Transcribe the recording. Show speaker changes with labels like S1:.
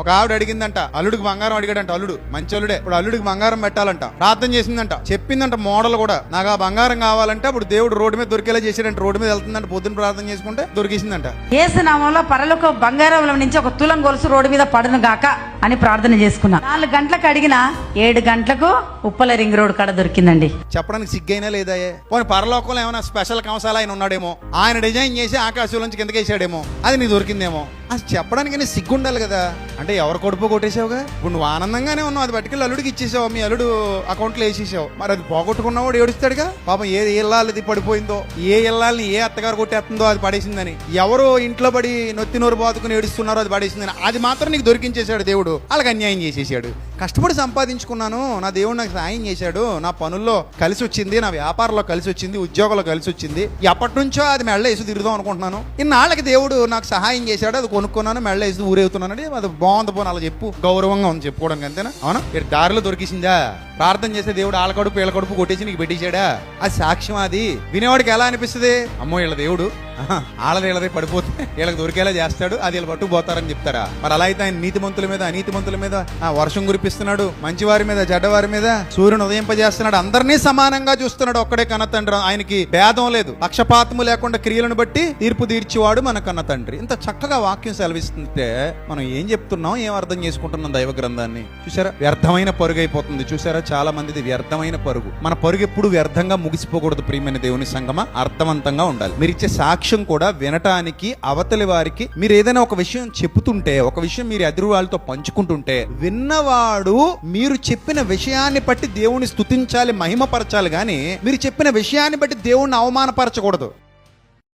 S1: ఒక ఆవిడ అడిగిందంట, అల్లుడికి బంగారం అడిగాడంట. అల్లుడు మంచి అల్లుడే. ఇప్పుడు అల్లుడికి బంగారం పెట్టాలంట. ప్రార్థన చేసిందంట, చెప్పిందంట మోడల్ కూడా, నాకు ఆ బంగారం కావాలంటే అప్పుడు దేవుడు రోడ్డు మీద దొరికేలా చేసాడంట. రోడ్డు మీద వెళ్తుందంట, పొద్దున్న ప్రార్థన చేసుకుంటే దొరికేసిందంట.
S2: యేసు నామంలో పరలోక బంగారం నుంచి ఒక తులం గొలుసు రోడ్డు మీద పడును గాక అని ప్రార్థన చేసుకున్నా. 4 గంటలకు అడిగిన 7 గంటలకు ఉప్పల రింగ్ రోడ్ కాడ దొరికిందండి.
S1: చెప్పడానికి సిగ్గైనా లేదా? పోనీ పరలోకంలో ఏమైనా స్పెషల్ కంసాలు ఆయన ఉన్నాడేమో, ఆయన డిజైన్ చేసి ఆకాశం నుంచి కిందకేసాడేమో, అది నీకు దొరికిందేమో. అది చెప్పడానికి సిగ్గు ఉండాలి కదా. అంటే ఎవరు కొడుపు కొట్టేసావుగా. ఇప్పుడు నువ్వు ఆనందంగానే ఉన్నావు, అది పట్టుకెళ్ళి అల్లుడికి ఇచ్చేసావు, మీ అల్లుడు అకౌంట్లో వేసేసావు. మరి అది పోగొట్టుకున్నవాడు ఏడుస్తాడుగా. పాపం ఏ ఇల్లాలది పడిపోయిందో, ఏ ఇల్లాలని ఏ అత్తగారు కొట్టేస్తుందో అది పడేసిందని, ఎవరో ఇంట్లో పడి నొత్తి నోరు బాతుకుని ఏడుస్తున్నారో అది పడేసిందని, అది మాత్రం నీకు దొరికించేశాడు దేవుడు. వాళ్ళకి అన్యాయం చేసేసాడు. కష్టపడి సంపాదించుకున్నాను, నా దేవుడు నాకు సాయం చేశాడు, నా పనుల్లో కలిసి వచ్చింది, నా వ్యాపారంలో కలిసి వచ్చింది, ఉద్యోగంలో కలిసి వచ్చింది, ఎప్పటి నుంచో అది మెళ్ళ వేసి తిరుగుదాం అనుకుంటున్నాను, ఇన్నాళ్ళకి దేవుడు నాకు సహాయం చేశాడు, అది కొనుక్కున్నాను, మెళ్ళ వేసి ఊరేగుతున్నాను, అది బాగుంది పోను, అలా చెప్పు, గౌరవంగా ఉంది చెప్పుకోవడానికి, అంతేనా? అవునా? దారిలో దొరికిసిందా? ప్రార్థన చేస్తే దేవుడు ఆళ్ళ కడుపు వీళ్ళ కడుపు కొట్టేసి నీకు పెట్టేశాడా? అది సాక్ష్యం. అది వినేవాడికి ఎలా అనిపిస్తుంది? అమ్మో వీళ్ళ దేవుడు వీళ్ళదే పడిపోతే వీళ్ళకి దొరికేలా చేస్తాడు, అది వీళ్ళు పట్టుకుపోతారని చెప్తారా? మరి అలా అయితే ఆయన నీతిమంతుల మీద అనీతిమంతుల మీద వర్షం కురిపిస్తున్నాడు, మంచివారి మీద చెడ్డవారి మీద సూర్యుని ఉదయింపజేస్తున్నాడు, అందరినీ సమానంగా చూస్తున్నాడు. ఒక్కడే కన్న తండ్రి, ఆయనకి భేదం లేదు, పక్షపాతము లేకుండా క్రియలను బట్టి తీర్పు తీర్చివాడు మన కన్న తండ్రి. ఇంత చక్కగా వాక్యం సెలవిస్తుంటే మనం ఏం చెప్తున్నాం, ఏం అర్థం చేసుకుంటున్నాం దైవ గ్రంథాన్ని? చూసారా, వ్యర్థమైన పరుగు అయిపోతుంది. చూసారా, చాలా మందిది వ్యర్థమైన పరుగు. మన పరుగు ఎప్పుడు వ్యర్థంగా ముగిసిపోకూడదు. ప్రియమైన దేవుని సంగమా, అర్థవంతంగా ఉండాలి. మీరు ఇచ్చే సాక్ష్యం కూడా వినటానికి, అవతలి వారికి మీరు ఏదైనా ఒక విషయం చెప్పుతుంటే, ఒక విషయం మీరు ఎదురు వాళ్ళతో పంచుకుంటుంటే, విన్నవాడు మీరు చెప్పిన విషయాన్ని బట్టి దేవుని స్తుతించాలి, మహిమపరచాలి, గాని మీరు చెప్పిన విషయాన్ని బట్టి దేవుణ్ణి అవమానపరచకూడదు.